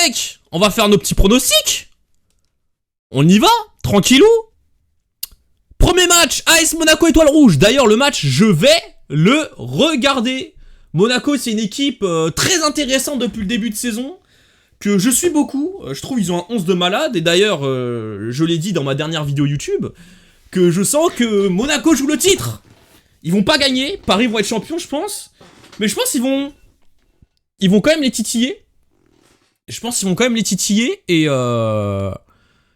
mec, on va faire nos petits pronostics. On y va, tranquillou. Premier match, AS Monaco Étoile Rouge. D'ailleurs, le match, je vais le regarder. Monaco, c'est une équipe très intéressante depuis le début de saison, que je suis beaucoup. Je trouve ils ont un 11 de malade. Et d'ailleurs, je l'ai dit dans ma dernière vidéo YouTube, que je sens que Monaco joue le titre. Ils vont pas gagner. Paris vont être champions, je pense. Mais je pense qu'ils vont quand même les titiller. Je pense qu'ils vont quand même les titiller. Et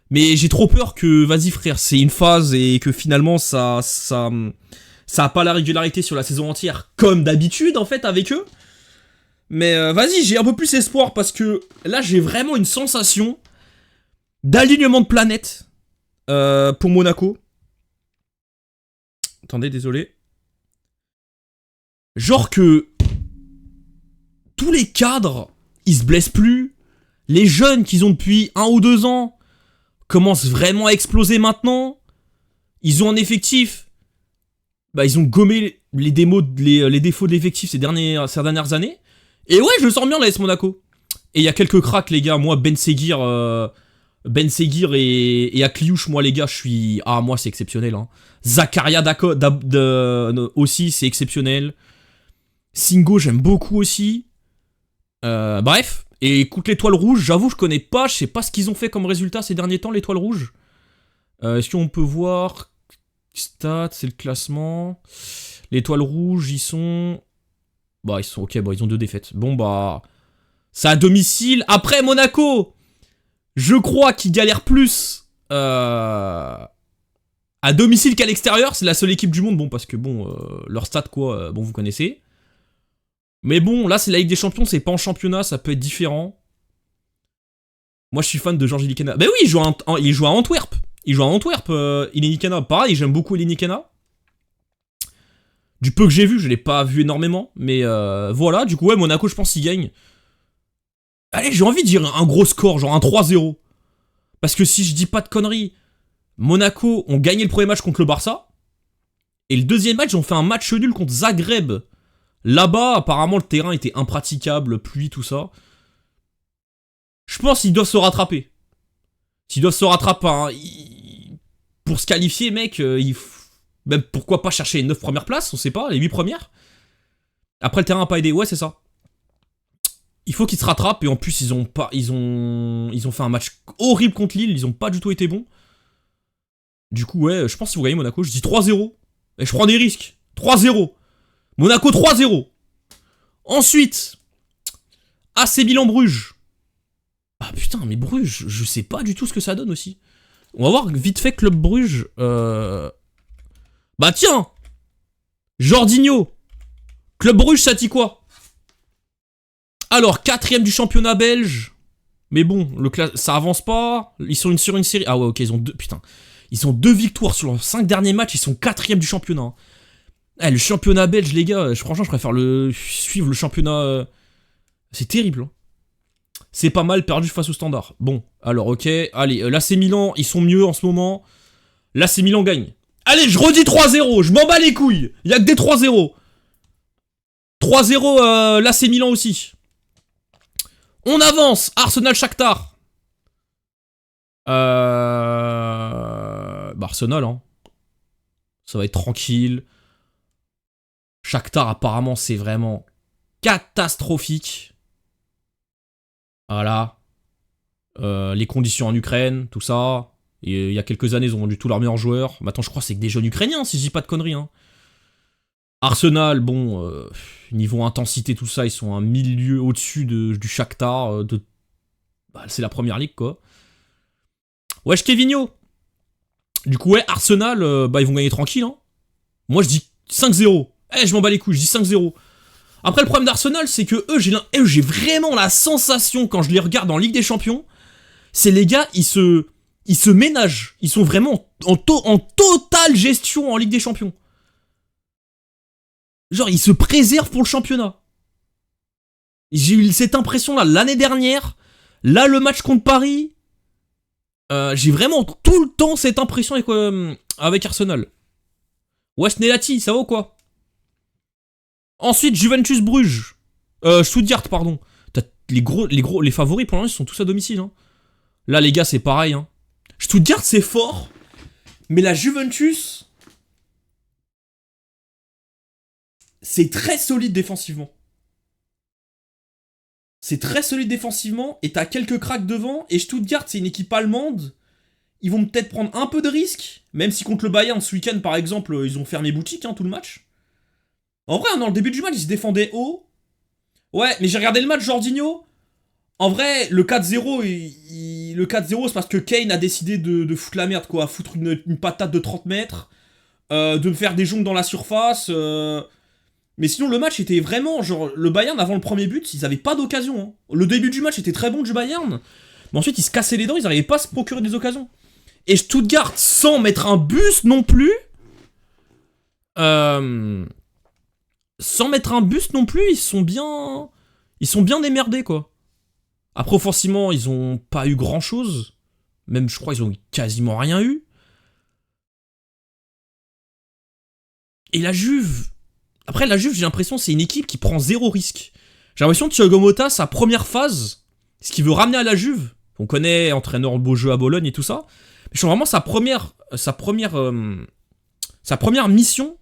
mais j'ai trop peur que, vas-y frère, c'est une phase et que finalement ça a pas la régularité sur la saison entière, comme d'habitude en fait avec eux. Mais vas-y, j'ai un peu plus espoir parce que là j'ai vraiment une sensation d'alignement de planète pour Monaco. Attendez, désolé. Genre que tous les cadres, ils se blessent plus. Les jeunes qu'ils ont depuis 1 ou 2 ans commencent vraiment à exploser maintenant. Ils ont un effectif. Bah, ils ont gommé les défauts de l'effectif ces dernières années. Et ouais, je le sens bien l'AS Monaco. Et il y a quelques cracks, les gars. Moi, Ben Seguir et Akliouche, moi, les gars, je suis... Ah, moi, c'est exceptionnel. Hein. Zakaria aussi, c'est exceptionnel. Singo, j'aime beaucoup aussi. Bref. Et écoute, l'Étoile Rouge, j'avoue, je connais pas. Je sais pas ce qu'ils ont fait comme résultat ces derniers temps, l'Étoile Rouge. Est-ce qu'on peut voir... Stats, c'est le classement. L'Étoile Rouge, ils sont... Bah, ils sont... Ok, bah, ils ont 2 défaites. Bon, bah... C'est à domicile. Après, Monaco, je crois qu'ils galèrent plus à domicile qu'à l'extérieur. C'est la seule équipe du monde. Bon, parce que, bon, leur stats, quoi, bon, vous connaissez. Mais bon, là, c'est la Ligue des Champions. C'est pas en championnat. Ça peut être différent. Moi, je suis fan de Georges Elikena. Bah oui, il joue à Antwerp. Il joue à Antwerp, Elikena. Pareil, j'aime beaucoup Elikena. Du peu que j'ai vu, je l'ai pas vu énormément. Mais voilà, du coup, ouais, Monaco, je pense qu'il gagne. Allez, j'ai envie de dire un gros score, genre un 3-0. Parce que si je dis pas de conneries, Monaco ont gagné le premier match contre le Barça. Et le deuxième match, ils ont fait un match nul contre Zagreb. Là-bas, apparemment, le terrain était impraticable, pluie, tout ça. Je pense qu'ils doivent se rattraper. S'ils doivent se rattraper, hein, pour se qualifier, mec, même pourquoi pas chercher les 9 premières places, on sait pas, les 8 premières. Après, le terrain a pas aidé, ouais, c'est ça. Il faut qu'ils se rattrapent, et en plus, ils ont fait un match horrible contre Lille, ils ont pas du tout été bons. Du coup, ouais, je pense qu'ils vont gagner Monaco, je dis 3-0. Et je prends des risques. 3-0. Monaco 3-0. Ensuite, AC Milan-Bruges. Ah putain, mais Bruges, je sais pas du tout ce que ça donne aussi. On va voir vite fait Club Bruges. Bah tiens, Jorginho. Club Bruges, ça dit quoi? Alors, 4ème du championnat belge. Mais bon, ça avance pas. Ils sont sur une série. Ah ouais, ok, ils ont 2. Putain. Ils ont 2 victoires sur leurs 5 derniers matchs. Ils sont 4ème du championnat. Eh, le championnat belge, les gars, franchement, je préfère suivre le championnat. C'est terrible. Hein. C'est pas mal perdu face au Standard. Bon, alors, ok. Allez, l'AC Milan, ils sont mieux en ce moment. L'AC Milan gagne. Allez, je redis 3-0. Je m'en bats les couilles. Il y a que des 3-0. 3-0, l'AC Milan aussi. On avance. Arsenal-Shakhtar. Bah, Arsenal, hein. Ça va être tranquille. Shakhtar, apparemment, c'est vraiment catastrophique. Voilà. Les conditions en Ukraine, tout ça. Et, il y a quelques années, ils ont vendu tous leurs meilleurs joueurs. Maintenant, je crois que c'est que des jeunes Ukrainiens, si je dis pas de conneries. Hein. Arsenal, bon, niveau intensité, tout ça, ils sont un milieu au-dessus du Shakhtar. Bah, c'est la première ligue, quoi. Wesh, Kevinho. Du coup, ouais, Arsenal, bah, ils vont gagner tranquille. Hein. Moi, je dis 5-0. Eh, je m'en bats les couilles, je dis 5-0. Après, le problème d'Arsenal, c'est que j'ai vraiment la sensation, quand je les regarde en Ligue des Champions, c'est les gars, ils se ménagent. Ils sont vraiment en totale gestion en Ligue des Champions. Genre, ils se préservent pour le championnat. J'ai eu cette impression-là l'année dernière. Là, le match contre Paris. J'ai vraiment tout le temps cette impression avec Arsenal. Wesh Nelati, ça va ou quoi? Ensuite, Juventus Bruges. Stuttgart, pardon. Les favoris pour l'instant, ils sont tous à domicile. Hein. Là, les gars, c'est pareil. Hein. Stuttgart, c'est fort. Mais la Juventus, c'est très solide défensivement. C'est très solide défensivement. Et t'as quelques cracks devant. Et Stuttgart, c'est une équipe allemande. Ils vont peut-être prendre un peu de risques. Même si contre le Bayern, ce week-end, par exemple, ils ont fermé boutique tout le match. En vrai, dans le début du match, ils se défendaient haut. Ouais, mais j'ai regardé le match, Jorginho. En vrai, le 4-0, le 4-0, c'est parce que Kane a décidé de foutre la merde, quoi. Foutre une patate de 30 mètres. De me faire des jongles dans la surface. Mais sinon, le match était vraiment... Genre, le Bayern, avant le premier but, ils avaient pas d'occasion. Hein. Le début du match était très bon du Bayern. Mais ensuite, ils se cassaient les dents, ils n'arrivaient pas à se procurer des occasions. Et Stuttgart, sans mettre un bus non plus... Sans mettre un bus non plus, ils sont bien démerdés, quoi. Après, offensivement, ils ont pas eu grand-chose. Même, je crois, ils ont quasiment rien eu. Et la Juve... Après, la Juve, j'ai l'impression c'est une équipe qui prend zéro risque. J'ai l'impression que Thiago Motta, sa première phase, ce qu'il veut ramener à la Juve, on connaît entraîneur beau jeu à Bologne et tout ça, mais je trouve vraiment sa première mission,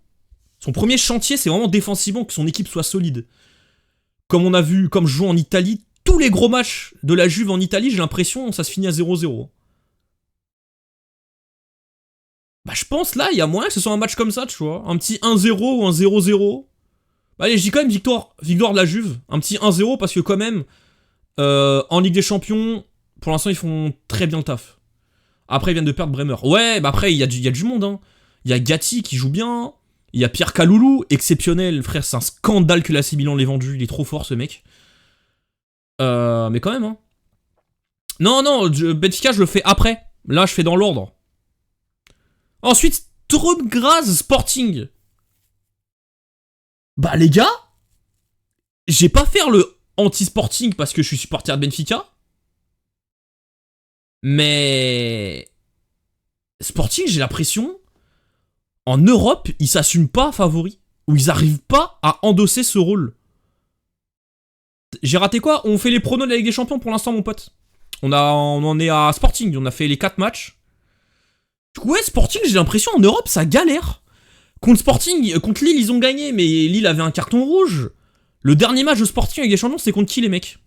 son premier chantier, c'est vraiment défensivement que son équipe soit solide. Comme on a vu, comme je joue en Italie, tous les gros matchs de la Juve en Italie, j'ai l'impression ça se finit à 0-0. Bah je pense là, il y a moyen que ce soit un match comme ça, tu vois. Un petit 1-0 ou un 0-0. Bah allez, je dis quand même victoire de la Juve. Un petit 1-0 parce que quand même, en Ligue des Champions, pour l'instant ils font très bien le taf. Après ils viennent de perdre Bremer. Ouais, bah après il y a du monde. Hein. Il y a Gatti qui joue bien. Il y a Pierre Kaloulou, exceptionnel. Frère, c'est un scandale que l'AC Milan l'ait vendu. Il est trop fort ce mec. Mais quand même. Hein. Non, Benfica je le fais après. Là je fais dans l'ordre. Ensuite, Sturm Graz Sporting. Bah les gars, j'ai pas faire le anti-sporting parce que je suis supporter de Benfica. Mais... Sporting, j'ai l'impression, en Europe, ils s'assument pas favoris. Ou ils arrivent pas à endosser ce rôle. J'ai raté quoi? On fait les pronos de la Ligue des Champions pour l'instant, mon pote. On en est à Sporting, on a fait les 4 matchs. Ouais, Sporting, j'ai l'impression en Europe, ça galère. Contre Sporting, contre Lille, ils ont gagné, mais Lille avait un carton rouge. Le dernier match de Sporting avec des champions, c'était contre qui, les mecs?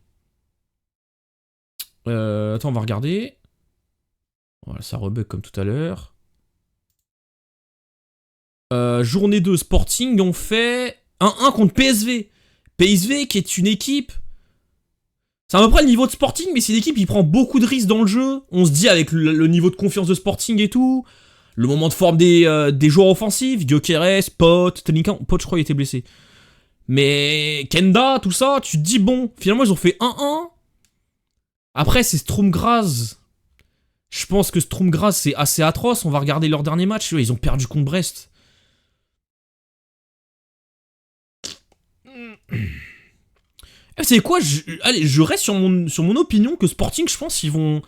Attends, on va regarder. Voilà, ça rebug comme tout à l'heure. Journée 2, Sporting, on fait 1-1 contre PSV. PSV qui est une équipe... C'est à peu près le niveau de Sporting, mais c'est une équipe qui prend beaucoup de risques dans le jeu. On se dit avec le niveau de confiance de Sporting et tout, le moment de forme des joueurs offensifs, Gyökeres, Pot, Tonikan, Pot je crois il était blessé. Mais Kenda, tout ça, tu te dis bon, finalement ils ont fait 1-1. Après c'est Sturm Graz. Je pense que Sturm Graz c'est assez atroce, on va regarder leur dernier match, ils ont perdu contre Brest. Vous savez quoi, je reste sur mon opinion que Sporting, je pense, ils vont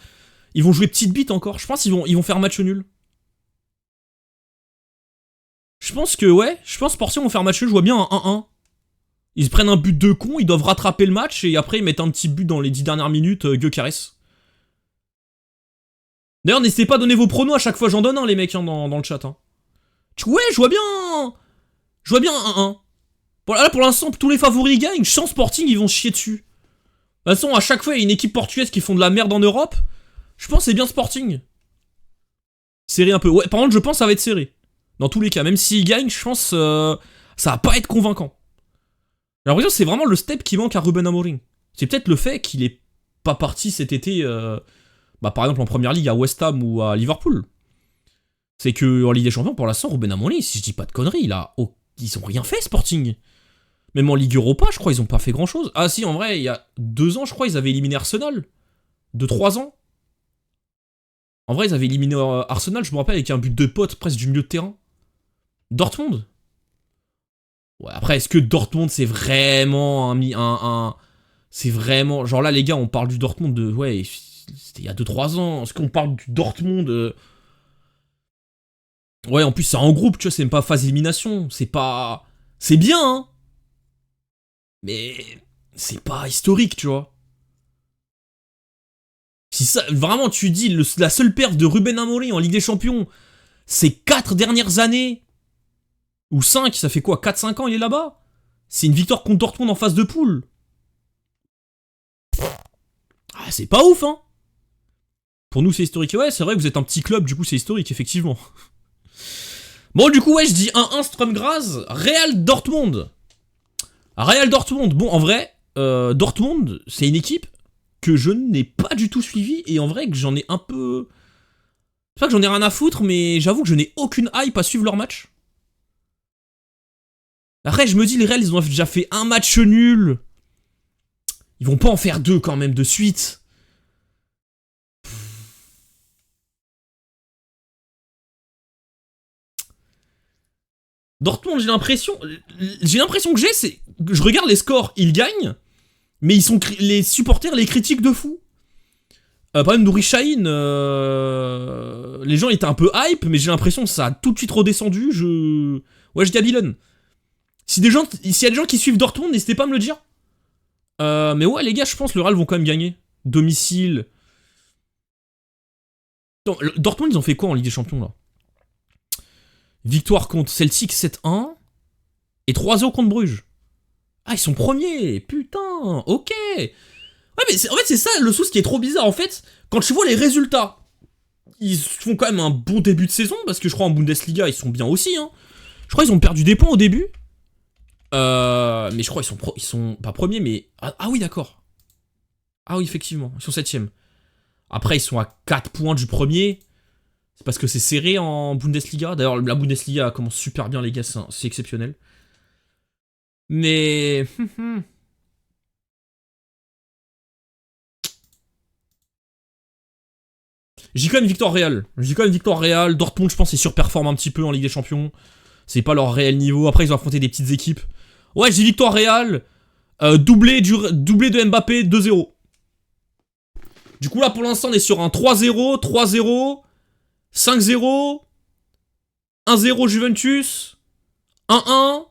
jouer petite bite encore. Je pense qu'ils vont faire match nul. Je pense Sporting vont faire match nul, je vois bien un 1-1. Ils se prennent un but de con, ils doivent rattraper le match et après ils mettent un petit but dans les 10 dernières minutes, Gyökeres. D'ailleurs, n'hésitez pas à donner vos pronos à chaque fois, j'en donne un les mecs hein, dans le chat. Hein. Ouais, je vois bien un 1-1. Là, pour l'instant, tous les favoris gagnent. Sans Sporting, ils vont se chier dessus. De toute façon, à chaque fois, il y a une équipe portugaise qui font de la merde en Europe. Je pense que c'est bien Sporting. Serré un peu. Ouais, par contre, je pense que ça va être serré. Dans tous les cas, même s'ils gagnent, je pense ça va pas être convaincant. J'ai l'impression que c'est vraiment le step qui manque à Ruben Amorim. C'est peut-être le fait qu'il est pas parti cet été, par exemple en Première Ligue à West Ham ou à Liverpool. C'est que en Ligue des Champions, pour l'instant, Ruben Amorim, si je dis pas de conneries, ils ont rien fait, Sporting. Même en Ligue Europa, je crois, ils ont pas fait grand-chose. Ah si, en vrai, il y a 2 ans, je crois, ils avaient éliminé Arsenal. 2-3 ans. En vrai, ils avaient éliminé Arsenal, je me rappelle, avec un but de pote presque du milieu de terrain. Dortmund. Ouais, après, est-ce que Dortmund, c'est vraiment c'est vraiment... Genre là, les gars, on parle du Dortmund de... Ouais, c'était il y a 2-3 ans. Est-ce qu'on parle du Dortmund Ouais, en plus, c'est en groupe, tu vois, c'est même pas phase élimination. C'est pas... C'est bien, hein. Mais c'est pas historique, tu vois. Si ça, vraiment, tu dis, la seule perf de Ruben Amorim en Ligue des Champions, ces 4 dernières années, ou 5, ça fait quoi, 4-5 ans il est là-bas? C'est une victoire contre Dortmund en phase de poule. Ah, c'est pas ouf, hein. Pour nous, c'est historique. Ouais, c'est vrai que vous êtes un petit club, du coup, c'est historique, effectivement. Bon, du coup, ouais, je dis 1-1 Sturm Graz, Real Dortmund. Real Dortmund, bon, en vrai, Dortmund, c'est une équipe que je n'ai pas du tout suivie, et en vrai, que j'en ai un peu... C'est pas que j'en ai rien à foutre, mais j'avoue que je n'ai aucune hype à suivre leur match. Après, je me dis, les Real, ils ont déjà fait un match nul. Ils vont pas en faire 2 quand même de suite. Dortmund, j'ai l'impression que c'est que je regarde les scores, ils gagnent, mais les supporters les critiquent de fou. Par exemple, Nouri Sahin, les gens étaient un peu hype, mais j'ai l'impression que ça a tout de suite redescendu. Ouais, je dis à Dylan. S'il y a des gens qui suivent Dortmund, n'hésitez pas à me le dire. Mais ouais, les gars, je pense que le Real vont quand même gagner. Domicile. Attends, Dortmund, ils ont fait quoi en Ligue des Champions, là? Victoire contre Celtic 7-1 et 3-0 contre Bruges. Ah, ils sont premiers, putain, ok. Ouais, mais en fait, c'est ça le souci qui est trop bizarre. En fait, quand tu vois les résultats, ils font quand même un bon début de saison, parce que je crois en Bundesliga, ils sont bien aussi. Hein. Je crois qu'ils ont perdu des points au début. Mais je crois qu'ils sont pas premiers, mais... Ah oui, d'accord. Ah oui, effectivement, ils sont 7ème. Après, ils sont à 4 points du premier. C'est parce que c'est serré en Bundesliga. D'ailleurs, la Bundesliga commence super bien, les gars, c'est exceptionnel. Mais... J'ai quand même victoire réelle. Dortmund, je pense, ils surperforment un petit peu en Ligue des Champions. C'est pas leur réel niveau. Après, ils ont affronté des petites équipes. Ouais, j'ai victoire réelle. Doublé de Mbappé, 2-0. Du coup, là, pour l'instant, on est sur un 3-0, 3-0, 5-0, 1-0 Juventus, 1-1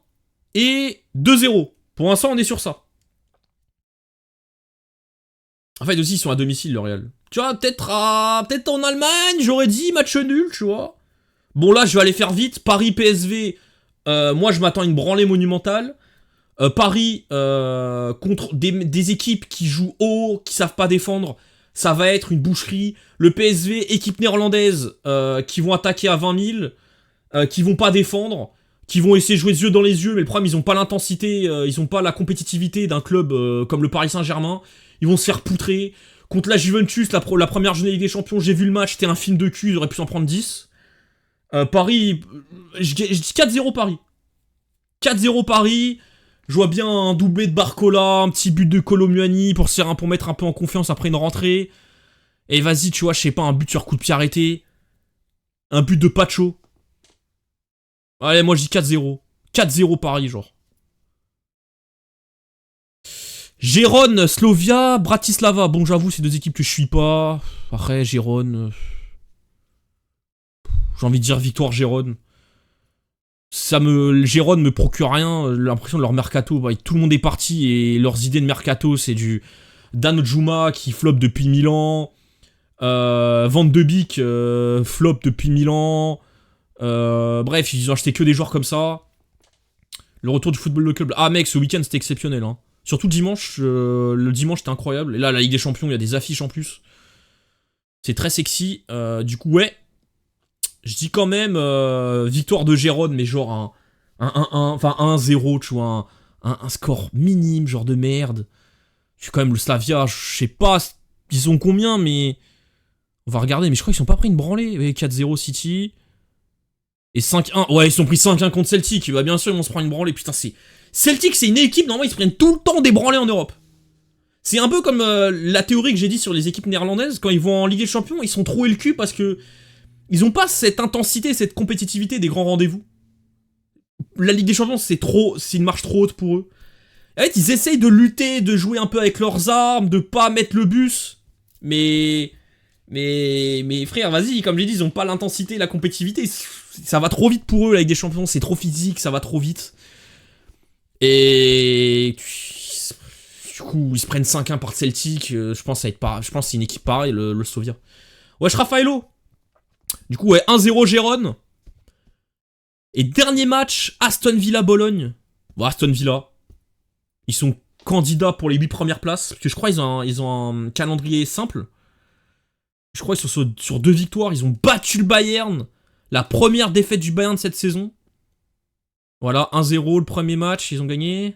et 2-0. Pour l'instant, on est sur ça. En fait, aussi, ils sont à domicile, le Real. Tu vois, peut-être en Allemagne, j'aurais dit match nul, tu vois. Bon, là, je vais aller faire vite. Paris-PSV, moi, je m'attends à une branlée monumentale. Paris, contre des équipes qui jouent haut, qui savent pas défendre, ça va être une boucherie. Le PSV, équipe néerlandaise, qui vont attaquer à 20 000, qui vont pas défendre, qui vont essayer de jouer les yeux dans les yeux, mais le problème, ils ont pas l'intensité, ils ont pas la compétitivité d'un club comme le Paris Saint-Germain. Ils vont se faire poutrer. Contre la Juventus, la première journée Ligue des Champions, j'ai vu le match, c'était un film de cul, ils auraient pu s'en prendre 10. Paris, je dis 4-0 Paris. 4-0 Paris. Je vois bien un doublé de Barcola, un petit but de Colomuani pour mettre un peu en confiance après une rentrée. Et vas-y, tu vois, je sais pas, un but sur coup de pied arrêté. Un but de Pacho. Allez, moi je dis 4-0. 4-0 Paris, genre. Gérone, Slovia, Bratislava. Bon, j'avoue, c'est deux équipes que je suis pas. Après, Gérone. J'ai envie de dire victoire Gérone. Gérone me procure rien. L'impression de leur mercato. Bah, tout le monde est parti et leurs idées de mercato, c'est du Dan Juma qui flop depuis 1000 ans. Van de Beek flop depuis 1000 ans. Bref, ils ont acheté que des joueurs comme ça. Le retour du football local. Ah, mec, ce week-end c'était exceptionnel. Hein. Surtout dimanche, le dimanche c'était incroyable. Et là, la Ligue des Champions, il y a des affiches en plus. C'est très sexy. Du coup, ouais. Je dis quand même victoire de Gérone, mais genre enfin 1-0, tu vois. Un score minime, genre de merde. Je suis quand même le Slavia, je sais pas, ils sont combien, mais... On va regarder, mais je crois qu'ils sont pas pris une branlée. Ouais, 4-0 City. Et 5-1. Ouais, ils sont pris 5-1 contre Celtic. Bah, bien sûr, ils vont se prendre une branlée. Putain, c'est... Celtic, c'est une équipe, normalement, ils se prennent tout le temps des branlées en Europe. C'est un peu comme la théorie que j'ai dit sur les équipes néerlandaises. Quand ils vont en Ligue des Champions, ils sont troués le cul parce que ils ont pas cette intensité, cette compétitivité des grands rendez-vous. La Ligue des Champions, c'est une marche trop haute pour eux. En fait, ils essayent de lutter, de jouer un peu avec leurs armes, de pas mettre le bus. Mais frère, vas-y, comme je l'ai dit, ils ont pas l'intensité, la compétitivité. Ça va trop vite pour eux, la Ligue des Champions. C'est trop physique, ça va trop vite. Et... Du coup, ils se prennent 5-1 par Celtic. Je pense que ça va être pas. Je pense que c'est une équipe pareille, le Sofia. Wesh, Raffaello. Du coup, ouais, 1-0 Gérone. Et dernier match, Aston Villa-Bologne. Bon, Aston Villa. Ils sont candidats pour les 8 premières places. Parce que je crois qu'ils ont un calendrier simple. Je crois qu'ils sont sur 2 victoires. Ils ont battu le Bayern. La première défaite du Bayern de cette saison. Voilà, 1-0 le premier match. Ils ont gagné.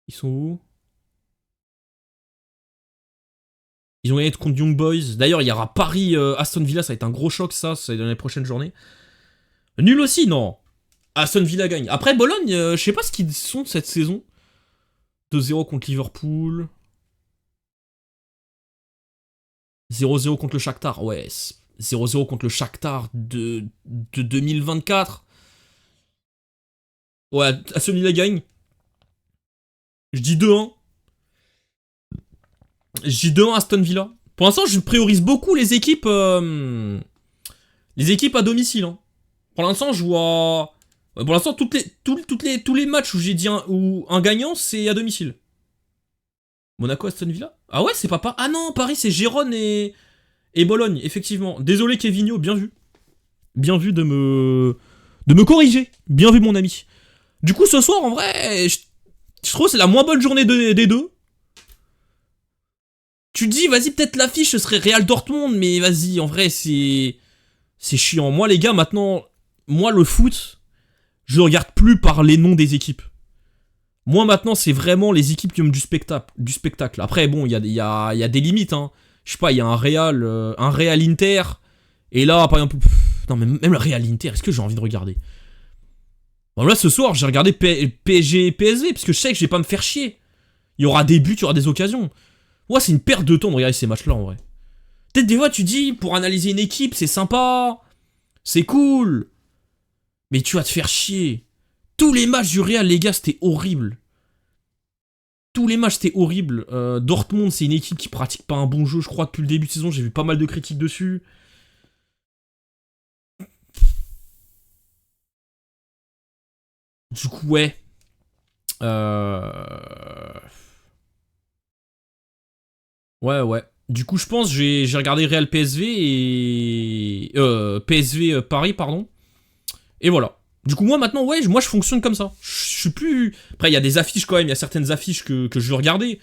Ils sont où? Ils ont gagné contre Young Boys. D'ailleurs, il y aura Paris-Aston Villa. Ça va être un gros choc, ça. C'est dans les prochaines journées. Nul aussi, non. Aston Villa gagne. Après, Bologne, je sais pas ce qu'ils sont cette saison. 2-0 contre Liverpool. 0-0 contre le Shakhtar. Ouais, 0-0 contre le Shakhtar de 2024. Ouais, Aston Villa gagne. Je dis 2-1. Je dis 2-1 Aston Villa. Pour l'instant, je priorise beaucoup les équipes à domicile. Hein. Pour l'instant, je vois... Pour l'instant, tous les matchs où j'ai dit un gagnant, c'est à domicile. Monaco, Aston Villa. Ah ouais, c'est pas Paris. Ah non, Paris, c'est Gérone et Bologne, effectivement. Désolé, Kevinho, bien vu. Bien vu de me corriger. Bien vu, mon ami. Du coup, ce soir, en vrai, je trouve que c'est la moins bonne journée des deux. Tu te dis, vas-y, peut-être l'affiche, ce serait Real Dortmund, mais vas-y, en vrai, c'est chiant. Moi, les gars, maintenant, moi, le foot, je regarde plus par les noms des équipes. Moi, maintenant, c'est vraiment les équipes qui ont du spectacle. Après, bon, il y a des limites, hein. Je sais pas, il y a un Real Inter, et là, par exemple... non, mais même le Real Inter, est-ce que j'ai envie de regarder? Bon, là, ce soir, j'ai regardé PSG et PSV, parce que je sais que je vais pas me faire chier. Il y aura des buts, il y aura des occasions. Ouais, c'est une perte de temps de regarder ces matchs-là, en vrai. Peut-être des fois, tu dis, pour analyser une équipe, c'est sympa, c'est cool, mais tu vas te faire chier. Tous les matchs du Real, les gars, c'était horrible. Tous les matchs, c'était horrible. Dortmund, c'est une équipe qui pratique pas un bon jeu, je crois, depuis le début de saison. J'ai vu pas mal de critiques dessus. Du coup, ouais. Ouais. Du coup, je pense j'ai regardé Real PSV et... PSV Paris, pardon. Et voilà. Du coup, moi, maintenant, ouais, moi, je fonctionne comme ça. Je suis plus... Après, il y a des affiches, quand même. Il y a certaines affiches que je veux regarder.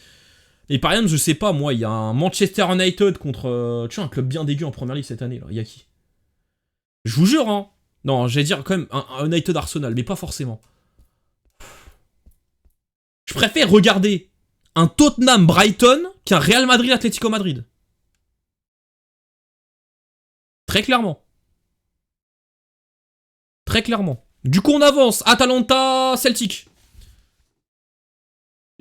Et par exemple, je sais pas, moi, il y a un Manchester United contre... tu vois, un club bien dégueu en première ligue cette année, là. Il y a qui? Je vous jure, hein. Non, j'allais dire quand même un United Arsenal, mais pas forcément. Je préfère regarder un Tottenham Brighton qu'un Real Madrid Atlético Madrid. Très clairement. Très clairement. Du coup, on avance. Atalanta Celtic.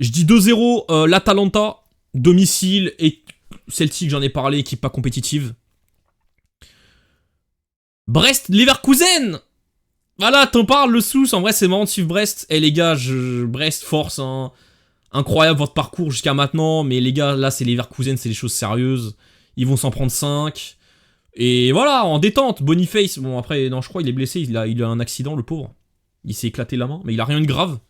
Je dis 2-0 l'Atalanta. Domicile et Celtic, j'en ai parlé, équipe pas compétitive. Brest Leverkusen. Voilà, t'en parles, le sous. En vrai, c'est marrant de suivre Brest. Eh les gars, Brest force, hein. Incroyable votre parcours jusqu'à maintenant. Mais les gars, là, c'est Leverkusen, c'est des choses sérieuses. Ils vont s'en prendre 5. Et voilà, en détente. Boniface, bon après, non, je crois il est blessé. Il a un accident, le pauvre. Il s'est éclaté la main. Mais il a rien de grave.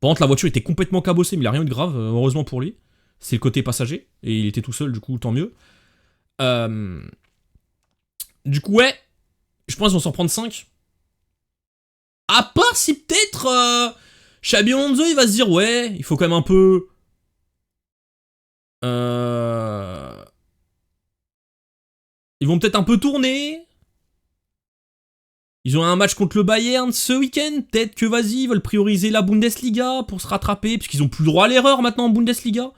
Par contre, la voiture était complètement cabossée, mais il a rien de grave, heureusement pour lui. C'est le côté passager. Et il était tout seul, du coup, tant mieux. Du coup, ouais. Je pense qu'ils vont s'en prendre 5. À part si peut-être Xabi Alonso il va se dire ouais, il faut quand même un peu ils vont peut-être un peu tourner. Ils ont un match contre le Bayern ce week-end. Peut-être que vas-y, ils veulent prioriser la Bundesliga pour se rattraper, puisqu'ils ont plus le droit à l'erreur maintenant en Bundesliga.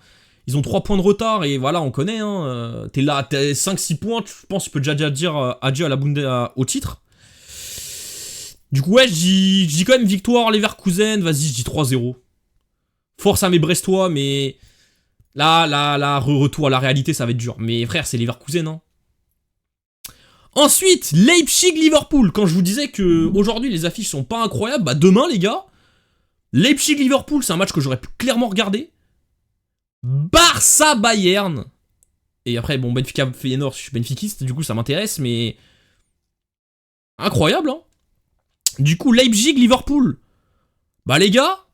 Ils ont 3 points de retard et voilà, on connaît. Hein, t'es là, t'as 5-6 points, je pense que tu peux déjà dire adieu à la au titre. Du coup, ouais, je dis quand même victoire Leverkusen. Vas-y, je dis 3-0. Force à mes Brestois, mais là, retour à la réalité, ça va être dur. Mais frère, c'est Leverkusen, hein. Ensuite, Leipzig-Liverpool. Quand je vous disais que aujourd'hui les affiches sont pas incroyables, bah demain, les gars, Leipzig-Liverpool, c'est un match que j'aurais pu clairement regarder. Barça-Bayern. Et après, bon, Benfica-Feyenoord, je suis benfiquiste, du coup, ça m'intéresse, mais... Incroyable, hein. Du coup, Leipzig-Liverpool. Bah les gars,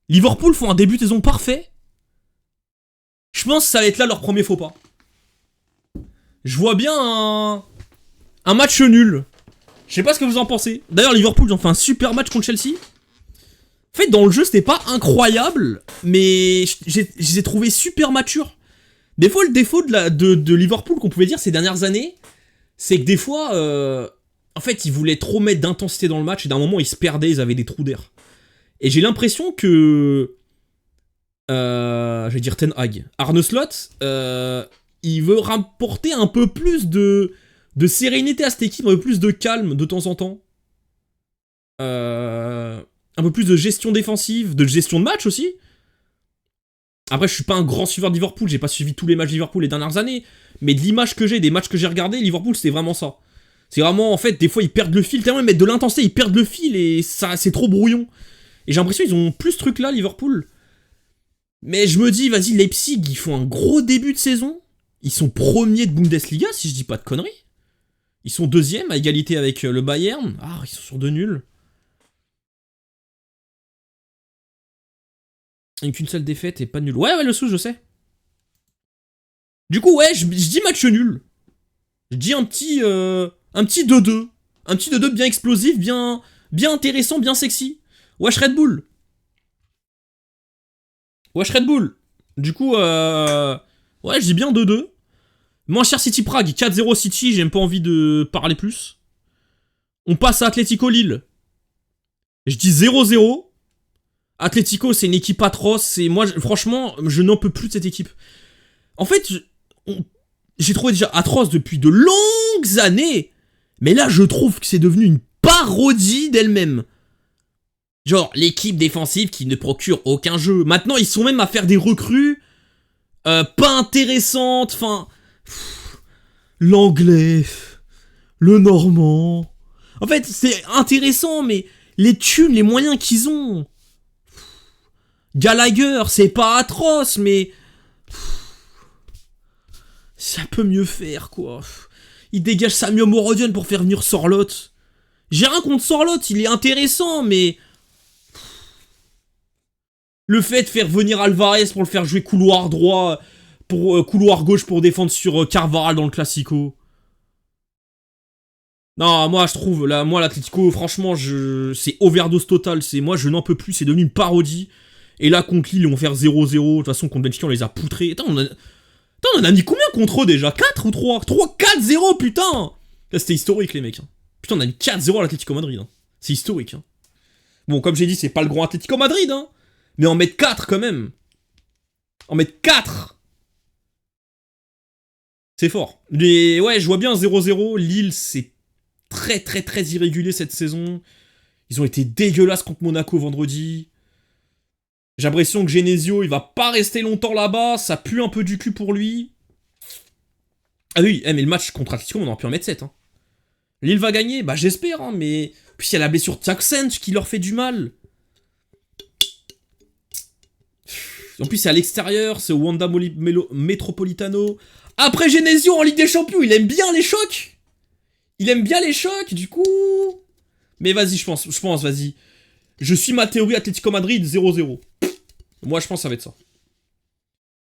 Liverpool font un début de saison parfait. Je pense que ça va être là leur premier faux pas. Je vois bien un match nul. Je sais pas ce que vous en pensez. D'ailleurs, Liverpool, ils ont fait un super match contre Chelsea. En fait, dans le jeu, c'était pas incroyable, mais je les ai trouvés super matures. Des fois, le défaut de Liverpool qu'on pouvait dire ces dernières années, c'est que des fois, en fait, ils voulaient trop mettre d'intensité dans le match et d'un moment, ils se perdaient, ils avaient des trous d'air. Et j'ai l'impression que... je vais dire Ten Hag. Arne Slot, il veut rapporter un peu plus de sérénité à cette équipe, un peu plus de calme de temps en temps. Un peu plus de gestion défensive, de gestion de match aussi. Après, je suis pas un grand suiveur de Liverpool, j'ai pas suivi tous les matchs de Liverpool les dernières années, mais de l'image que j'ai, des matchs que j'ai regardés, Liverpool, c'était vraiment ça. C'est vraiment, en fait, des fois, ils perdent le fil, tellement ils mettent de l'intensité, ils perdent le fil, et ça, c'est trop brouillon. Et j'ai l'impression qu'ils ont plus ce truc-là, Liverpool. Mais je me dis, vas-y, Leipzig, ils font un gros début de saison. Ils sont premiers de Bundesliga, si je dis pas de conneries. Ils sont deuxième, à égalité avec le Bayern. Ah, ils sont sur 2 nuls. Et qu'une seule défaite et pas de nul. Ouais, le sous, je sais. Du coup, ouais, je dis match nul. Je dis un petit 2-2. Un petit 2-2 bien explosif, bien intéressant, bien sexy. Wesh Red Bull. Wesh Red Bull. Du coup, ouais, je dis bien 2-2. Moins cher City Prague, 4-0 City, j'ai même pas envie de parler plus. On passe à Atlético Lille. Je dis 0-0. Atlético, c'est une équipe atroce. Et moi, franchement, je n'en peux plus de cette équipe. En fait, j'ai trouvé déjà atroce depuis de longues années. Mais là, je trouve que c'est devenu une parodie d'elle-même. Genre, l'équipe défensive qui ne procure aucun jeu. Maintenant, ils sont même à faire des recrues pas intéressantes. Enfin, l'anglais, le normand. En fait, c'est intéressant, mais les thunes, les moyens qu'ils ont... Gallagher, c'est pas atroce, mais... ça peut mieux faire, quoi. Il dégage Samuel Morodion pour faire venir Sorloth. J'ai rien contre Sorloth, il est intéressant, mais... le fait de faire venir Alvarez pour le faire jouer couloir droit, pour couloir gauche pour défendre sur Carvajal dans le Classico. Non, moi je trouve, là, moi l'Atlético, franchement, c'est overdose totale. Moi je n'en peux plus, c'est devenu une parodie. Et là, contre Lille, ils vont faire 0-0. De toute façon, contre Benfica, on les a poutrés. Attends, on en a mis combien contre eux déjà? 4 ou 3? 4-0, putain! Là, c'était historique, les mecs. Hein. Putain, on a mis 4-0 à l'Atlético Madrid. Hein. C'est historique. Hein. Bon, comme j'ai dit, c'est pas le grand Atlético Madrid, hein. Mais en mettre 4 quand même. En mettre 4. C'est fort. Mais ouais, je vois bien 0-0. Lille, c'est très très très irrégulier cette saison. Ils ont été dégueulasses contre Monaco vendredi. J'ai l'impression que Genesio, il va pas rester longtemps là-bas. Ça pue un peu du cul pour lui. Ah oui, mais le match contre Atletico, on aurait pu en mettre 7. Hein. Lille va gagner, bah j'espère, hein, mais... puis il y a la blessure de Jackson qui leur fait du mal. En plus, c'est à l'extérieur, c'est au Wanda Metropolitano. Après Genesio en Ligue des Champions, il aime bien les chocs. Il aime bien les chocs, du coup... mais vas-y, je pense, vas-y. Je suis ma théorie Atlético Madrid 0-0. Moi, je pense que ça va être ça.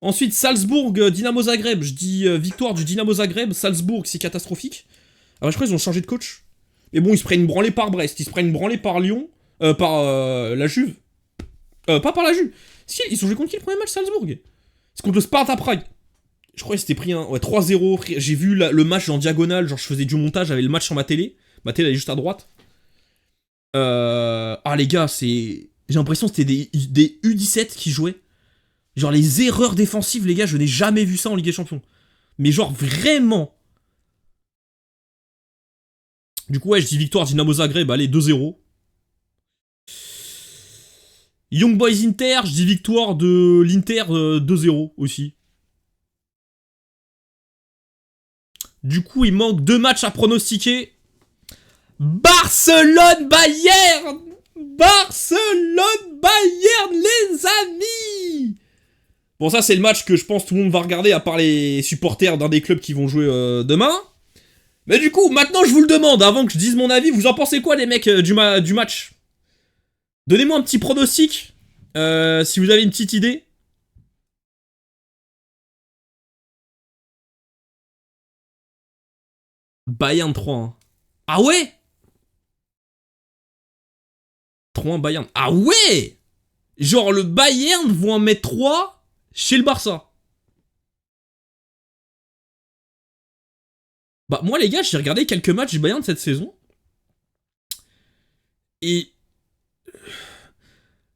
Ensuite, Salzbourg, Dynamo Zagreb. Je dis victoire du Dynamo Zagreb. Salzbourg, c'est catastrophique. Alors, je crois qu'ils ont changé de coach. Mais bon, ils se prennent une branlée par Brest. Ils se prennent une branlée par Lyon. Par la Juve. Pas par la Juve. Si, ils ont joué contre qui le premier match, Salzbourg? C'est contre le Sparta Prague. Je crois que c'était pris un 3-0. J'ai vu le match en diagonale. Genre, je faisais du montage. J'avais le match sur ma télé. Ma télé, elle est juste à droite. Ah, les gars, c'est... j'ai l'impression que c'était des U17 qui jouaient. Genre, les erreurs défensives, les gars, je n'ai jamais vu ça en Ligue des Champions. Mais genre, vraiment. Du coup, ouais, je dis victoire Dynamo Zagreb, allez, 2-0. Young Boys Inter, je dis victoire de l'Inter 2-0 aussi. Du coup, il manque 2 matchs à pronostiquer. Barcelone-Bayern! Barcelone-Bayern, les amis! Bon, ça, c'est le match que je pense tout le monde va regarder, à part les supporters d'un des clubs qui vont jouer demain. Mais du coup, maintenant, je vous le demande, avant que je dise mon avis, vous en pensez quoi, les mecs, du match? Donnez-moi un petit pronostic. Si vous avez une petite idée. Bayern 3-1. Ah ouais 3-1 Bayern. Ah ouais Genre le Bayern vont en mettre 3 chez le Barça. Bah moi les gars, j'ai regardé quelques matchs du Bayern cette saison. Et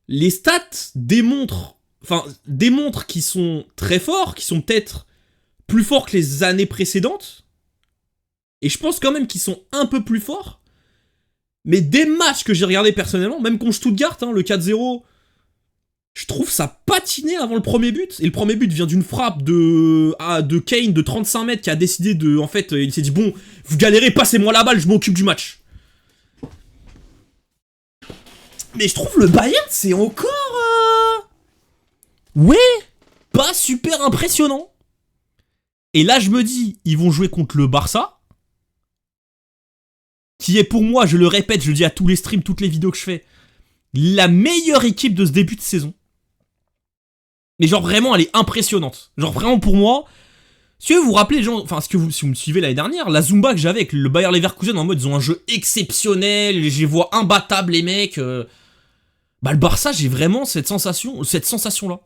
les stats démontrent qu'ils sont très forts, qu'ils sont peut-être plus forts que les années précédentes. Et je pense quand même qu'ils sont un peu plus forts. Mais des matchs que j'ai regardés personnellement, même contre Stuttgart, hein, le 4-0, je trouve ça patiné avant le premier but. Et le premier but vient d'une frappe de Kane de 35 mètres qui a décidé de... En fait, il s'est dit, bon, vous galérez, passez-moi la balle, je m'occupe du match. Mais je trouve le Bayern, c'est encore... Ouais, pas super impressionnant. Et là, je me dis, ils vont jouer contre le Barça, qui est pour moi, je le répète, je le dis à tous les streams, toutes les vidéos que je fais, la meilleure équipe de ce début de saison. Mais genre vraiment, elle est impressionnante. Genre vraiment pour moi, si vous vous rappelez, gens, enfin si vous me suivez l'année dernière, la Zumba que j'avais avec le Bayer Leverkusen en mode ils ont un jeu exceptionnel, je les vois imbattables les mecs. Bah le Barça, j'ai vraiment cette sensation-là.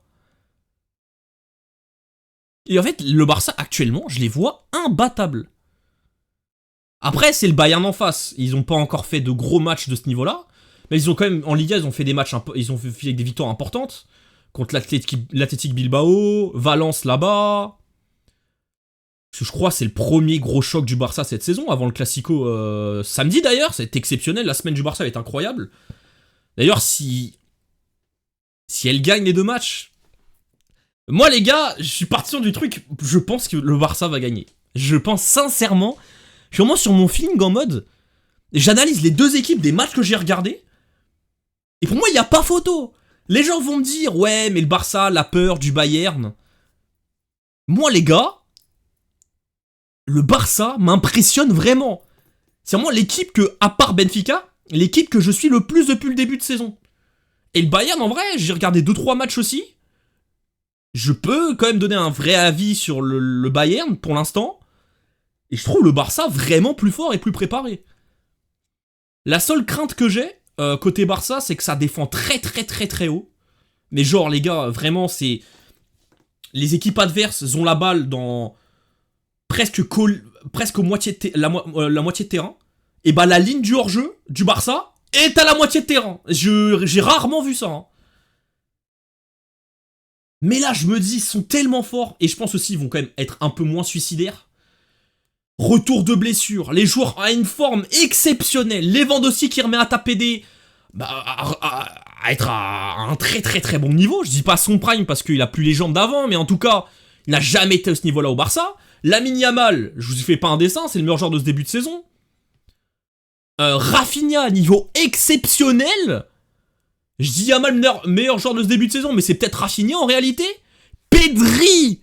Et en fait, le Barça actuellement, je les vois imbattables. Après, c'est le Bayern en face. Ils ont pas encore fait de gros matchs de ce niveau-là. Mais ils ont quand même, en Liga, ils ont fait des matchs, ils ont fait des victoires importantes. Contre l'Athletic Bilbao, Valence là-bas. Je crois que c'est le premier gros choc du Barça cette saison, avant le Classico samedi d'ailleurs. C'est exceptionnel, la semaine du Barça va être incroyable. D'ailleurs, si elle gagne les deux matchs... Moi les gars, je suis parti sur du truc, je pense que le Barça va gagner. Je pense sincèrement, je suis vraiment sur mon feeling en mode... J'analyse les deux équipes des matchs que j'ai regardés. Et pour moi, il n'y a pas photo. Les gens vont me dire, ouais, mais le Barça, la peur du Bayern. Moi, les gars, le Barça m'impressionne vraiment. C'est vraiment l'équipe que, à part Benfica, l'équipe que je suis le plus depuis le début de saison. Et le Bayern, en vrai, j'ai regardé 2-3 matchs aussi. Je peux quand même donner un vrai avis sur le Bayern, pour l'instant. Et je trouve le Barça vraiment plus fort et plus préparé. La seule crainte que j'ai, côté Barça, c'est que ça défend très très très très haut. Mais genre les gars, vraiment c'est... Les équipes adverses ont la balle dans presque la moitié de terrain. Et bah la ligne du hors-jeu du Barça est à la moitié de terrain. J'ai rarement vu ça. Hein. Mais là je me dis, ils sont tellement forts. Et je pense aussi ils vont quand même être un peu moins suicidaires. Retour de blessure, les joueurs à une forme exceptionnelle, Lewandowski qui remet à taper des... à être à un très très très bon niveau, je dis pas son prime parce qu'il a plus les jambes d'avant, mais en tout cas, il n'a jamais été à ce niveau-là au Barça. Lamine Yamal, je vous fais pas un dessin, c'est le meilleur joueur de ce début de saison. Rafinha, niveau exceptionnel. Je dis Yamal, meilleur joueur de ce début de saison, mais c'est peut-être Rafinha en réalité. Pedri.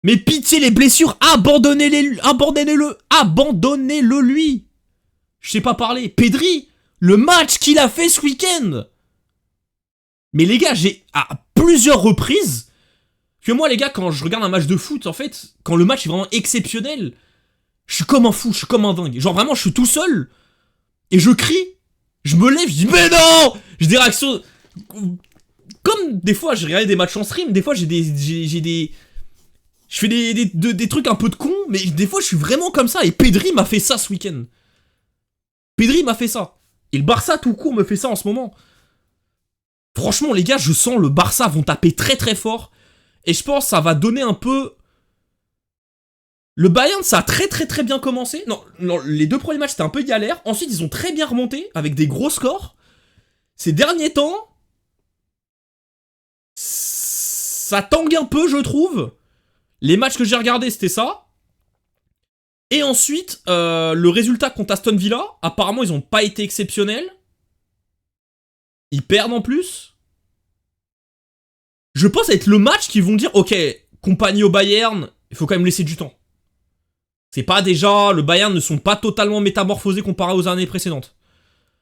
Mais pitié les blessures, abandonnez-le lui. Je sais pas parler. Pedri, le match qu'il a fait ce week-end. Mais les gars, j'ai à plusieurs reprises que moi les gars, quand je regarde un match de foot, en fait, quand le match est vraiment exceptionnel, je suis comme un fou, je suis comme un dingue. Genre vraiment, je suis tout seul et je crie, je me lève, je dis mais non, j'ai des réactions. Comme des fois, j'ai regardé des matchs en stream, des fois j'ai des je fais des trucs un peu de con, mais des fois je suis vraiment comme ça. Et Pedri m'a fait ça ce week-end. Pedri m'a fait ça. Et le Barça tout court me fait ça en ce moment. Franchement les gars, je sens le Barça vont taper très très fort. Et je pense que ça va donner un peu... Le Bayern, ça a très très très bien commencé. Non, les deux premiers matchs c'était un peu galère. Ensuite ils ont très bien remonté avec des gros scores. Ces derniers temps, ça tangue un peu je trouve. Les matchs que j'ai regardés, c'était ça. Et ensuite, le résultat contre Aston Villa, apparemment, ils n'ont pas été exceptionnels. Ils perdent en plus. Je pense être le match qui vont dire, ok, compagnie au Bayern, il faut quand même laisser du temps. C'est pas déjà, le Bayern ne sont pas totalement métamorphosés comparé aux années précédentes.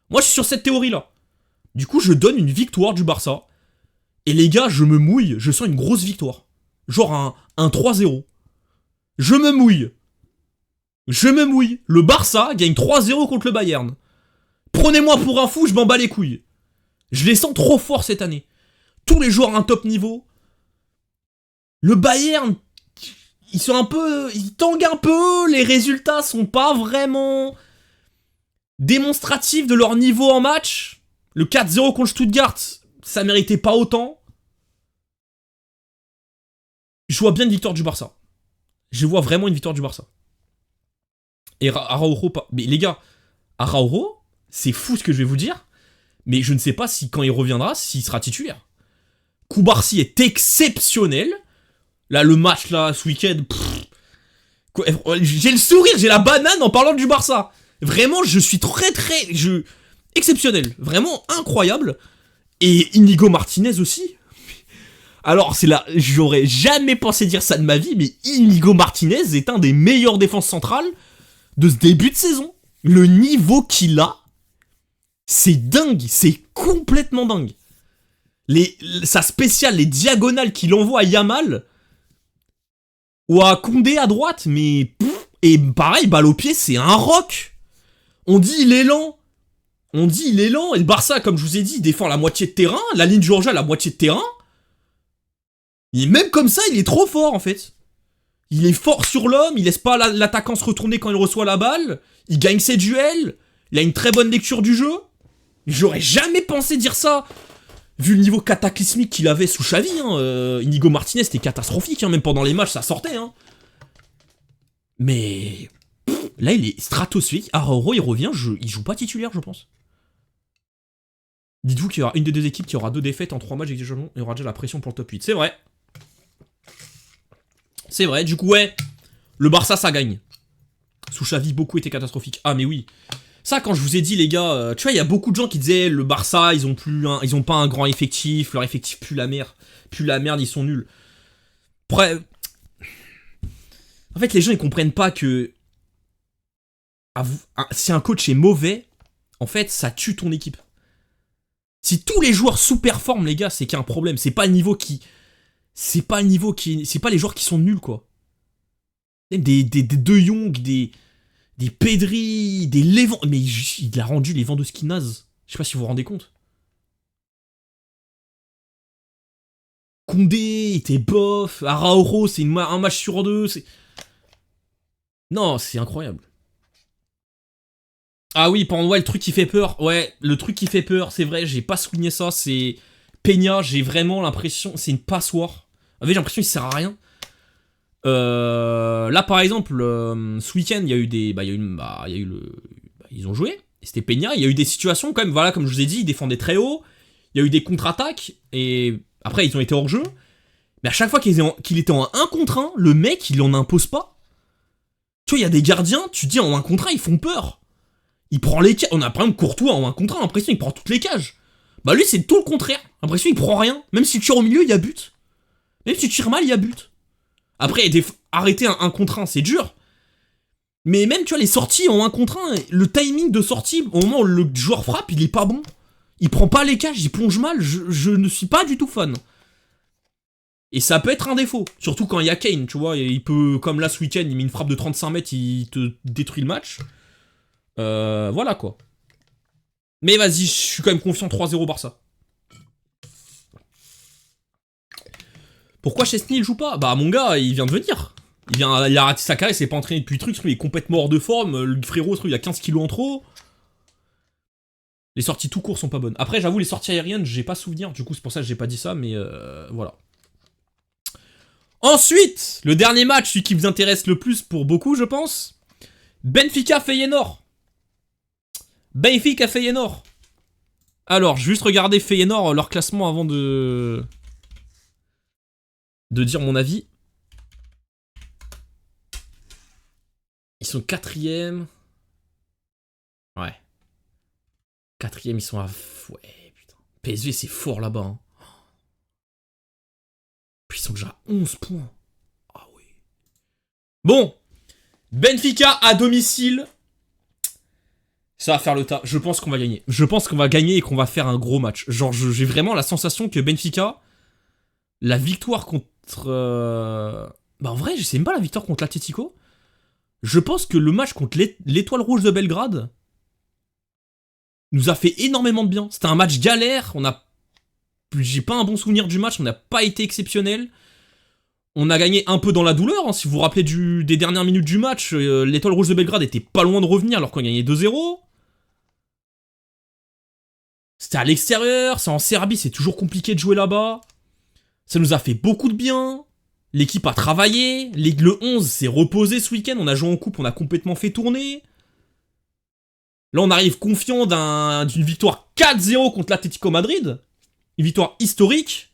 Moi, je suis sur cette théorie-là. Du coup, je donne une victoire du Barça. Et les gars, je me mouille, je sens une grosse victoire. Genre un 3-0. Je me mouille. Je me mouille. Le Barça gagne 3-0 contre le Bayern. Prenez-moi pour un fou, je m'en bats les couilles. Je les sens trop forts cette année. Tous les joueurs à un top niveau. Le Bayern, ils sont un peu... Ils tanguent un peu. Les résultats sont pas vraiment démonstratifs de leur niveau en match. Le 4-0 contre Stuttgart, ça méritait pas autant. Je vois bien une victoire du Barça. Je vois vraiment une victoire du Barça. Et Araujo, pas... Mais les gars, Araujo, c'est fou ce que je vais vous dire. Mais je ne sais pas si quand il reviendra, s'il sera titulaire. Koubarsi est exceptionnel. Là, le match, là, ce week-end... J'ai le sourire, j'ai la banane en parlant du Barça. Vraiment, je suis très... Exceptionnel. Vraiment incroyable. Et Inigo Martinez aussi. Alors, c'est là... J'aurais jamais pensé dire ça de ma vie, mais Inigo Martinez est un des meilleurs défenses centrales de ce début de saison. Le niveau qu'il a, c'est dingue. C'est complètement dingue. Sa spéciale, les diagonales qu'il envoie à Yamal... Ou à Koundé à droite, mais... Et pareil, balle au pied, c'est un roc. On dit il est lent. Et le Barça, comme je vous ai dit, il défend la moitié de terrain. La ligne Georgia, la moitié de terrain. Et même comme ça, il est trop fort, en fait. Il est fort sur l'homme, il laisse pas l'attaquant se retourner quand il reçoit la balle. Il gagne ses duels. Il a une très bonne lecture du jeu. J'aurais jamais pensé dire ça. Vu le niveau cataclysmique qu'il avait sous Xavi, Inigo Martinez c'était catastrophique, même pendant les matchs ça sortait. Mais là il est stratosphérique. Araujo il revient, il joue pas titulaire je pense. Dites-vous qu'il y aura une des deux équipes qui aura 2 défaites en 3 matchs et il y aura déjà la pression pour le top 8. C'est vrai. C'est vrai, du coup ouais, le Barça ça gagne. Sous Xavi beaucoup était catastrophique. Ah mais oui. Ça, quand je vous ai dit, les gars, tu vois, il y a beaucoup de gens qui disaient le Barça, ils ont pas un grand effectif, leur effectif pue la merde, ils sont nuls. Après, en fait, les gens ils comprennent pas que si un coach est mauvais, en fait, ça tue ton équipe. Si tous les joueurs sous-performent, les gars, c'est qu'il y a un problème. C'est pas les joueurs qui sont nuls, quoi. Même des De Jong, des Pedri, des Lewandowski. Mais il a rendu Lewandowski naze. Je sais pas si vous vous rendez compte. Koundé était bof. Araujo, c'est un match sur 2. Non, c'est incroyable. Ah oui, le truc qui fait peur. Ouais, le truc qui fait peur, c'est vrai, j'ai pas souligné ça. C'est Peña, j'ai vraiment l'impression. C'est une passoire. En fait, j'ai l'impression qu'il sert à rien. Là par exemple ce week-end il y a eu ils ont joué, c'était Peña, il y a eu des situations quand même, voilà, comme je vous ai dit, ils défendaient très haut, il y a eu des contre-attaques et après ils ont été hors jeu, mais à chaque fois qu'il était en 1 contre 1, le mec il en impose pas. Tu vois, il y a des gardiens, tu te dis en 1 contre 1 ils font peur, il prend les cages. On a par exemple Courtois en 1 contre 1, l'impression il prend toutes les cages. Bah lui c'est tout le contraire, l'impression il prend rien, même si tu tires au milieu il y a but, même si tu tires mal il y a but. Après, arrêter un 1 contre 1, c'est dur. Mais même, tu vois, les sorties en 1 contre 1, le timing de sortie, au moment où le joueur frappe, il est pas bon. Il prend pas les cages, il plonge mal. Je ne suis pas du tout fan. Et ça peut être un défaut. Surtout quand il y a Kane, tu vois. Il peut, comme là ce week-end, il met une frappe de 35 mètres, il te détruit le match. Voilà, quoi. Mais vas-y, je suis quand même confiant 3-0 Barça. Pourquoi Chesney il joue pas? Bah mon gars, il vient de venir. Il a raté sa carrière, il s'est pas entraîné depuis le truc, il est complètement hors de forme. Le frérot, il a 15 kilos en trop. Les sorties tout court sont pas bonnes. Après, j'avoue, les sorties aériennes, j'ai pas souvenir. Du coup, c'est pour ça que j'ai pas dit ça, mais voilà. Ensuite, le dernier match, celui qui vous intéresse le plus pour beaucoup, je pense. Benfica Feyenoord. Benfica Feyenoord. Alors, je vais juste regarder Feyenoord, leur classement avant de dire mon avis. Ils sont 4ème. Ouais. 4ème, ils sont à... Ouais, putain. PSV, c'est fort là-bas. Hein. Puis ils sont déjà à 11 points. Ah oui. Bon. Benfica à domicile. Ça va faire le tas. Je pense qu'on va gagner. Je pense qu'on va gagner et qu'on va faire un gros match. Genre, j'ai vraiment la sensation que Benfica, la victoire contre... Bah en vrai, je sais même pas la victoire contre l'Atlético. Je pense que le match contre l'Étoile Rouge de Belgrade nous a fait énormément de bien. C'était un match galère. J'ai pas un bon souvenir du match. On n'a pas été exceptionnel. On a gagné un peu dans la douleur. Hein. Si vous vous rappelez des dernières minutes du match, l'Étoile Rouge de Belgrade était pas loin de revenir alors qu'on gagnait 2-0. C'était à l'extérieur, c'est en Serbie, c'est toujours compliqué de jouer là-bas. Ça nous a fait beaucoup de bien. L'équipe a travaillé. Le 11 s'est reposé ce week-end. On a joué en coupe, on a complètement fait tourner. Là, on arrive confiant d'une victoire 4-0 contre l'Atlético Madrid. Une victoire historique.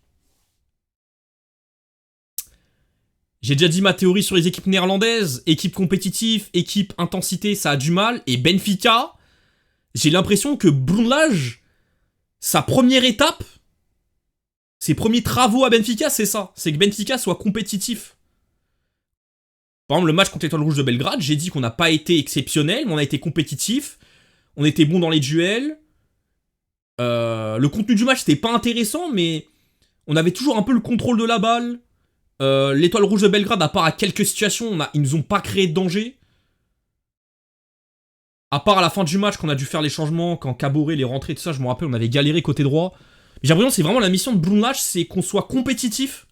J'ai déjà dit ma théorie sur les équipes néerlandaises. Équipe compétitive, équipe intensité, ça a du mal. Et Benfica, j'ai l'impression que Brundage, sa première étape, ses premiers travaux à Benfica, c'est ça. C'est que Benfica soit compétitif. Par exemple, le match contre l'Étoile Rouge de Belgrade, j'ai dit qu'on n'a pas été exceptionnel, mais on a été compétitif. On était bon dans les duels. Le contenu du match, c'était pas intéressant, mais on avait toujours un peu le contrôle de la balle. L'Étoile Rouge de Belgrade, à part à quelques situations, ils nous ont pas créé de danger. À part à la fin du match, qu'on a dû faire les changements, quand Caboret, les rentrées, tout ça, je me rappelle, on avait galéré côté droit. J'ai l'impression que c'est vraiment la mission de Blumlash, c'est qu'on soit compétitif.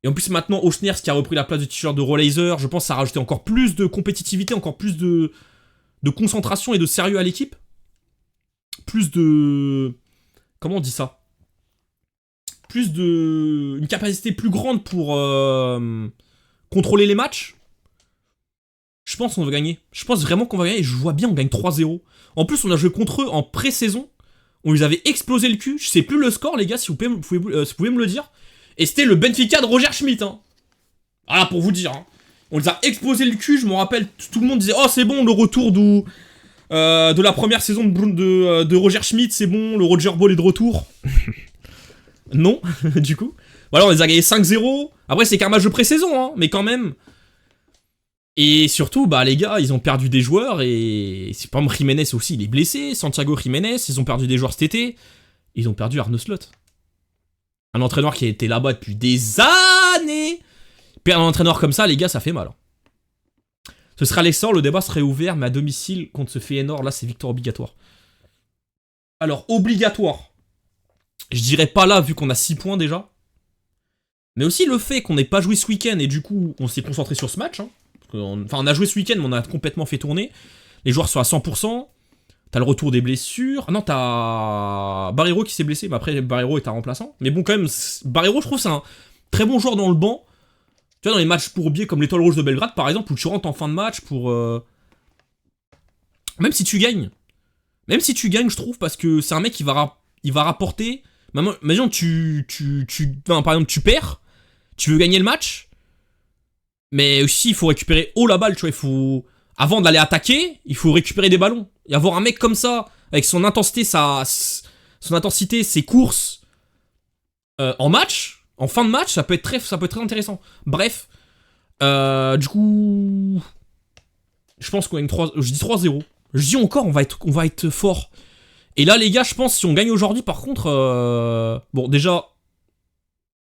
Et en plus, maintenant, Auchners qui a repris la place du t-shirt de Rollazer, je pense que ça a rajouté encore plus de compétitivité, encore plus de concentration et de sérieux à l'équipe. Plus de... Comment on dit ça? Plus de... Une capacité plus grande pour contrôler les matchs. Je pense qu'on va gagner. Je pense vraiment qu'on va gagner. Et je vois bien, on gagne 3-0. En plus, on a joué contre eux en pré-saison. On les avait explosé le cul. Je sais plus le score, les gars, si vous pouvez me le dire. Et c'était le Benfica de Roger Schmidt. Hein. Voilà, pour vous dire. Hein. On les a explosé le cul. Je me rappelle, tout le monde disait « Oh, c'est bon, le retour de la première saison de Roger Schmidt, c'est bon, le Roger Ball est de retour. » Non, du coup. Voilà, on les a gagnés 5-0. Après, c'est qu'un match de pré-saison, hein, mais quand même. Et surtout, bah les gars, ils ont perdu des joueurs et... C'est pas Jiménez aussi, il est blessé. Santiago Jiménez, ils ont perdu des joueurs cet été. Ils ont perdu Arne Slot. Un entraîneur qui a été là-bas depuis des années. Perdre un entraîneur comme ça, les gars, ça fait mal. Ce sera l'essor, le débat serait ouvert, mais à domicile contre ce Feyenoord, là, c'est victoire obligatoire. Alors, obligatoire. Je dirais pas là, vu qu'on a 6 points déjà. Mais aussi le fait qu'on n'ait pas joué ce week-end et du coup, on s'est concentré sur ce match. Hein. Enfin, on a joué ce week-end, mais on a complètement fait tourner. Les joueurs sont à 100%. T'as le retour des blessures. Ah non, t'as Barreiro qui s'est blessé. Mais après, Barreiro est un remplaçant. Mais bon, quand même, Barreiro, je trouve, c'est un très bon joueur dans le banc. Tu vois, dans les matchs bourbiers comme l'Étoile Rouge de Belgrade, par exemple, où tu rentres en fin de match pour... Même si tu gagnes. Même si tu gagnes, je trouve, parce que c'est un mec qui va rapporter... Imagine, par exemple, tu perds. Tu veux gagner le match. Mais aussi, il faut récupérer haut la balle, tu vois. Il faut... Avant d'aller attaquer, il faut récupérer des ballons. Et avoir un mec comme ça, avec son intensité, ses courses en match, en fin de match, ça peut être très intéressant. Bref. Du coup... Je pense qu'on gagne 3... Je dis 3-0. Je dis encore, on va être fort. Et là, les gars, je pense, si on gagne aujourd'hui, par contre... Bon, déjà...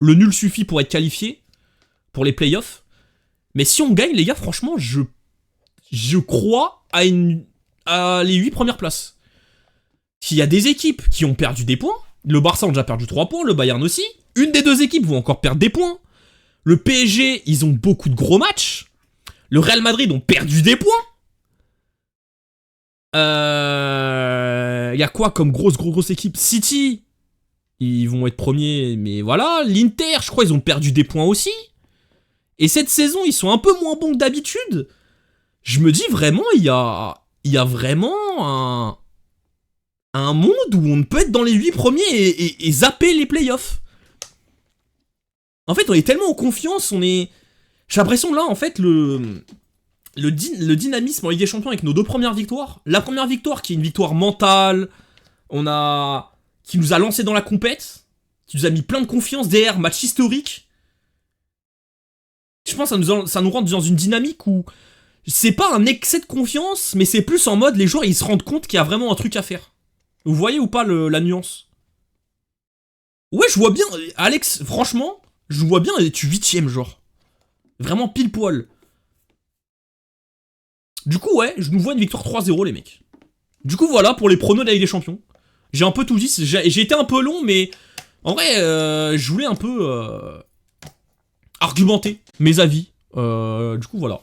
Le nul suffit pour être qualifié. Pour les playoffs. Mais si on gagne, les gars, franchement, je crois à les 8 premières places. S'il y a des équipes qui ont perdu des points, le Barça a déjà perdu 3 points, le Bayern aussi, une des deux équipes vont encore perdre des points. Le PSG, ils ont beaucoup de gros matchs. Le Real Madrid ont perdu des points. Il y a quoi comme grosse équipe? City, ils vont être premiers, mais voilà. L'Inter, je crois, ils ont perdu des points aussi. Et cette saison, ils sont un peu moins bons que d'habitude. Je me dis vraiment, il y a vraiment un monde où on peut être dans les 8 premiers et zapper les playoffs. En fait, on est tellement en confiance, j'ai l'impression là, en fait, le dynamisme en Ligue des Champions avec nos 2 premières victoires. La première victoire qui est une victoire mentale, qui nous a lancé dans la compète, qui nous a mis plein de confiance derrière, match historique. Je pense que ça nous rentre dans une dynamique où C'est pas un excès de confiance, mais c'est plus en mode les joueurs ils se rendent compte qu'il y a vraiment un truc à faire. Vous voyez ou pas la nuance? Ouais, je vois bien, Alex, franchement, je vois bien tu 8ème, genre. Vraiment pile poil. Du coup, ouais, je nous vois une victoire 3-0, les mecs. Du coup, voilà pour les pronos de la Ligue des Champions. J'ai un peu tout dit, j'ai été un peu long, mais en vrai, je voulais un peu argumenter mes avis. Du coup, voilà.